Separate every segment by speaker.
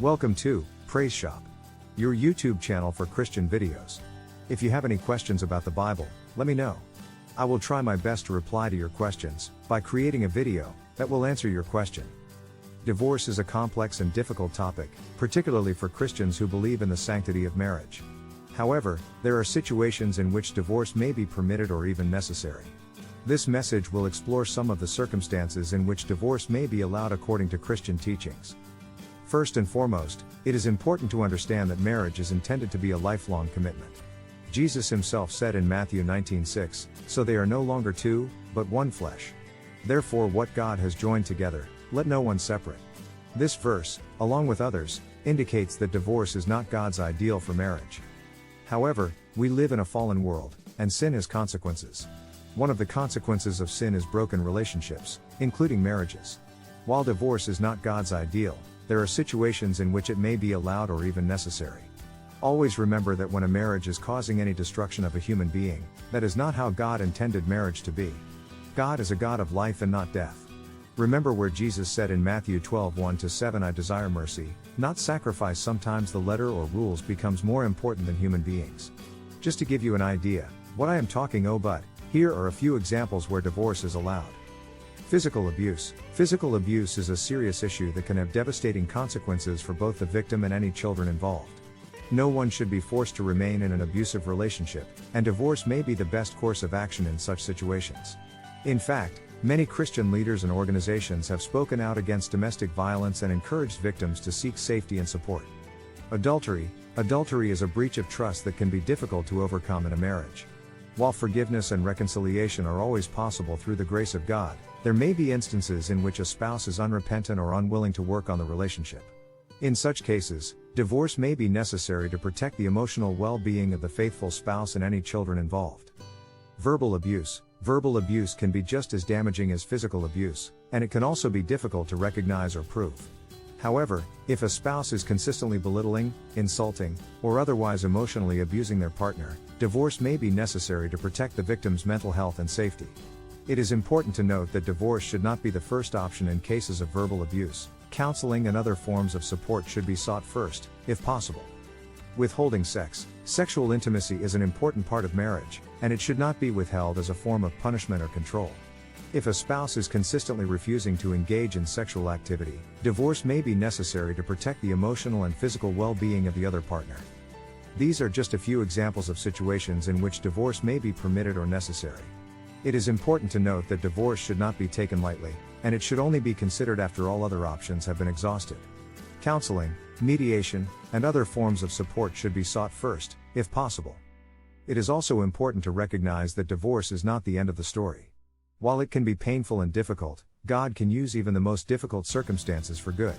Speaker 1: Welcome to Praise Shop, your YouTube channel for Christian videos. If you have any questions about the Bible, let me know. I will try my best to reply to your questions by creating a video that will answer your question. Divorce is a complex and difficult topic, particularly for Christians who believe in the sanctity of marriage. However, there are situations in which divorce may be permitted or even necessary. This message will explore some of the circumstances in which divorce may be allowed according to Christian teachings. First and foremost, it is important to understand that marriage is intended to be a lifelong commitment. Jesus himself said in Matthew 19:6, "So they are no longer two, but one flesh. Therefore what God has joined together, let no one separate." This verse, along with others, indicates that divorce is not God's ideal for marriage. However, we live in a fallen world, and sin has consequences. One of the consequences of sin is broken relationships, including marriages. While divorce is not God's ideal, there are situations in which it may be allowed or even necessary. Always remember that when a marriage is causing any destruction of a human being, that is not how God intended marriage to be. God is a God of life and not death. Remember where Jesus said in Matthew 12:1-7, "I desire mercy, not sacrifice." Sometimes the letter or rules becomes more important than human beings. Just to give you an idea, what I am talking about, here are a few examples where divorce is allowed. Physical abuse. Physical abuse is a serious issue that can have devastating consequences for both the victim and any children involved. No one should be forced to remain in an abusive relationship, and divorce may be the best course of action in such situations. In fact, many Christian leaders and organizations have spoken out against domestic violence and encouraged victims to seek safety and support. Adultery. Adultery is a breach of trust that can be difficult to overcome in a marriage. While forgiveness and reconciliation are always possible through the grace of God, there may be instances in which a spouse is unrepentant or unwilling to work on the relationship. In such cases, divorce may be necessary to protect the emotional well-being of the faithful spouse and any children involved. Verbal abuse. Verbal abuse can be just as damaging as physical abuse, and it can also be difficult to recognize or prove. However, if a spouse is consistently belittling, insulting, or otherwise emotionally abusing their partner, divorce may be necessary to protect the victim's mental health and safety. It is important to note that divorce should not be the first option in cases of verbal abuse. Counseling and other forms of support should be sought first, if possible. Withholding sex. Sexual intimacy is an important part of marriage, and it should not be withheld as a form of punishment or control. If a spouse is consistently refusing to engage in sexual activity, divorce may be necessary to protect the emotional and physical well-being of the other partner. These are just a few examples of situations in which divorce may be permitted or necessary. It is important to note that divorce should not be taken lightly, and it should only be considered after all other options have been exhausted. Counseling, mediation, and other forms of support should be sought first, if possible. It is also important to recognize that divorce is not the end of the story. While it can be painful and difficult, God can use even the most difficult circumstances for good.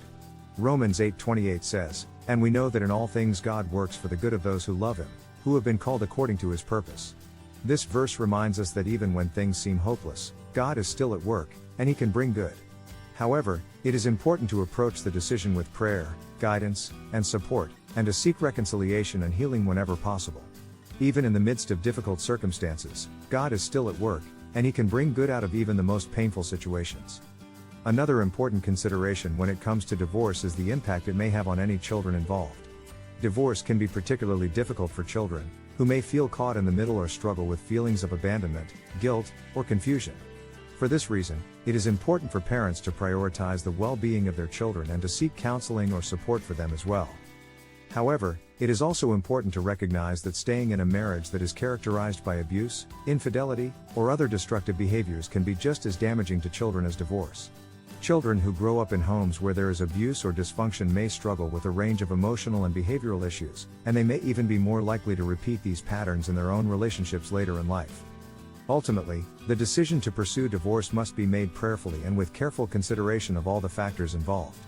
Speaker 1: Romans 8:28 says, "And we know that in all things God works for the good of those who love Him, who have been called according to His purpose." This verse reminds us that even when things seem hopeless, God is still at work, and He can bring good. However, it is important to approach the decision with prayer, guidance, and support, and to seek reconciliation and healing whenever possible. Even in the midst of difficult circumstances, God is still at work, and He can bring good out of even the most painful situations. Another important consideration when it comes to divorce is the impact it may have on any children involved. Divorce can be particularly difficult for children, who may feel caught in the middle or struggle with feelings of abandonment, guilt, or confusion. For this reason, it is important for parents to prioritize the well-being of their children and to seek counseling or support for them as well. However, it is also important to recognize that staying in a marriage that is characterized by abuse, infidelity, or other destructive behaviors can be just as damaging to children as divorce. Children who grow up in homes where there is abuse or dysfunction may struggle with a range of emotional and behavioral issues, and they may even be more likely to repeat these patterns in their own relationships later in life. Ultimately, the decision to pursue divorce must be made prayerfully and with careful consideration of all the factors involved.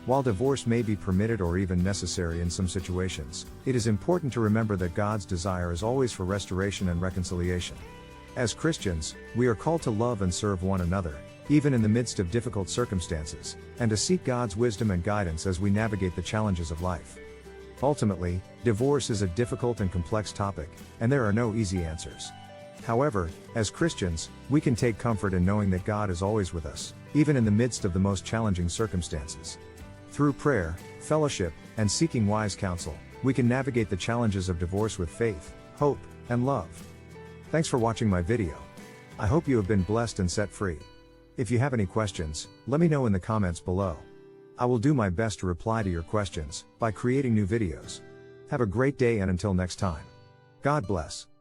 Speaker 1: While divorce may be permitted or even necessary in some situations, it is important to remember that God's desire is always for restoration and reconciliation. As Christians, we are called to love and serve one another, even in the midst of difficult circumstances, and to seek God's wisdom and guidance as we navigate the challenges of life. Ultimately, divorce is a difficult and complex topic, and there are no easy answers. However, as Christians, we can take comfort in knowing that God is always with us, even in the midst of the most challenging circumstances. Through prayer, fellowship, and seeking wise counsel, we can navigate the challenges of divorce with faith, hope, and love. Thanks for watching my video. I hope you have been blessed and set free. If you have any questions, let me know in the comments below. I will do my best to reply to your questions by creating new videos. Have a great day, and until next time. God bless.